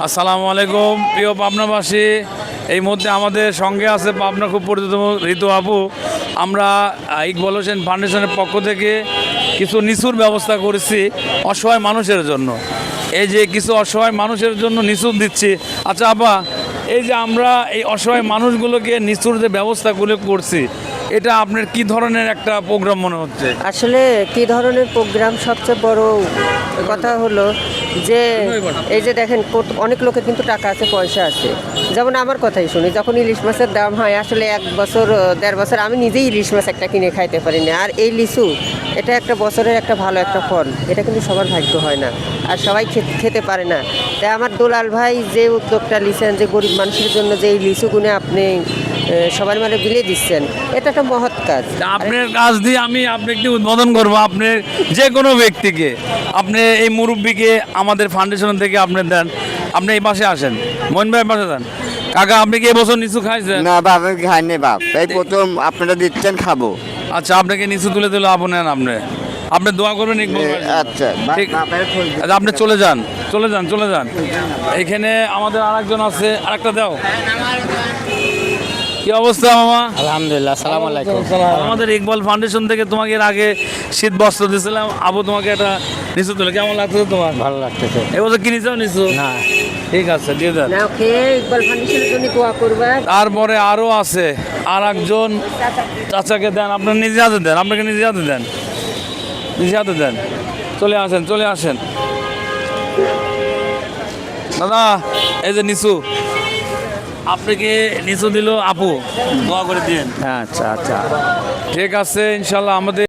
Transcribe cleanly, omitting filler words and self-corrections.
আসসালামু আলাইকুম প্রিয় পাবনাবাসী। এই মুহূর্তে আমাদের সঙ্গে আছে পাবনা খুব পরিচিত ঋতু আপু। আমরা ইকবাল হোসেন ফাউন্ডেশনের পক্ষ থেকে কিছু নিচুর ব্যবস্থা করেছি অসহায় মানুষের জন্য। এই যে কিছু অসহায় মানুষের জন্য নিচুর দিচ্ছি। আচ্ছা আপা, এই যে আমরা এই অসহায় মানুষগুলোকে নিচুর যে ব্যবস্থাগুলো করছি, এটা আপনার কি ধরনের একটা প্রোগ্রাম মনে হচ্ছে? আসলে কি ধরনের প্রোগ্রাম, সবচেয়ে বড় কথা হলো যে এই যে দেখেন অনেক লোকের কিন্তু টাকা আছে, পয়সা আছে। যেমন আমার কথাই শুনি, যখন ইলিশ মাছের দাম হয় আসলে 1 বছর 1.5 বছর আমি নিজেই ইলিশ মাছ একটা কিনে খাইতে পারি না। আর এই লিচু, এটা একটা বছরের একটা ভালো একটা ফল, এটা কিন্তু সবার ভাগ্য হয় না, আর সবাই খেতে পারে না। তাই আমার দুলাল ভাই যে উদ্যোগটা নিয়েছেন, যে গরিব মানুষের জন্য যে এই লিচুগুনে আপনি সবার মানে বিলে দিচ্ছেন, এটা একটা মহৎ কাজ। আপনার কাজ দিয়ে আমি আপনাকে উদ্বোধন করবো। আপনি যে কোনো ব্যক্তিকে, আপনি এই মুরব্বীকে আমাদের ফাউন্ডেশন থেকে আপনি দেন। আপনি এই পাশে আসেন, মোহন ভাই পাশে দেন। কাকা, আপনি কি এবছর নিচু খাইছেন? না বাপ, আমি খাইনি বাপ, এই প্রথম আপনারা দিচ্ছেন, খাবো। আচ্ছা, আপনাকে নিচু তুলে দিল আপু, নেন আপনি দোয়া করবেন ইকবাল ভাই। আচ্ছা ঠিক। আচ্ছা, আপনি চলে যান, চলে যান। এইখানে আমাদের আরেকজন আছে, আরেকটা দাও। কি অবস্থা মামা? আলহামদুলিল্লাহ, আসসালামু আলাইকুম। আমাদের ইকবাল ফাউন্ডেশন থেকে তোমাকে এর আগে শীত বস্ত্র দিয়েছিলাম। আবু তোমাকে একটা নিচু তুলে কেমন লাগতেছে তোমার? ভালো লাগতেছে। এবছর কিনে যাও নিচু? না, ঠিক আছে, দিয়ে দেন। নাও খেয়ে ইকবাল ফাউন্ডেশনের জন্য দোয়া করবা। তারপরে আরও আছে, আর একজন চাচাকে দেন। আপনার নিজে হাতে দেন, আপনাকে নিজে হাতে দেন, নিজে হাতে দেন। চলে আসেন দাদা। এই যে নিচু, আপনাকে নিচু দিল আপু, দোয়া করে দিন। আচ্ছা আচ্ছা। ঠিক আছে, ইনশাল্লাহ আমাদের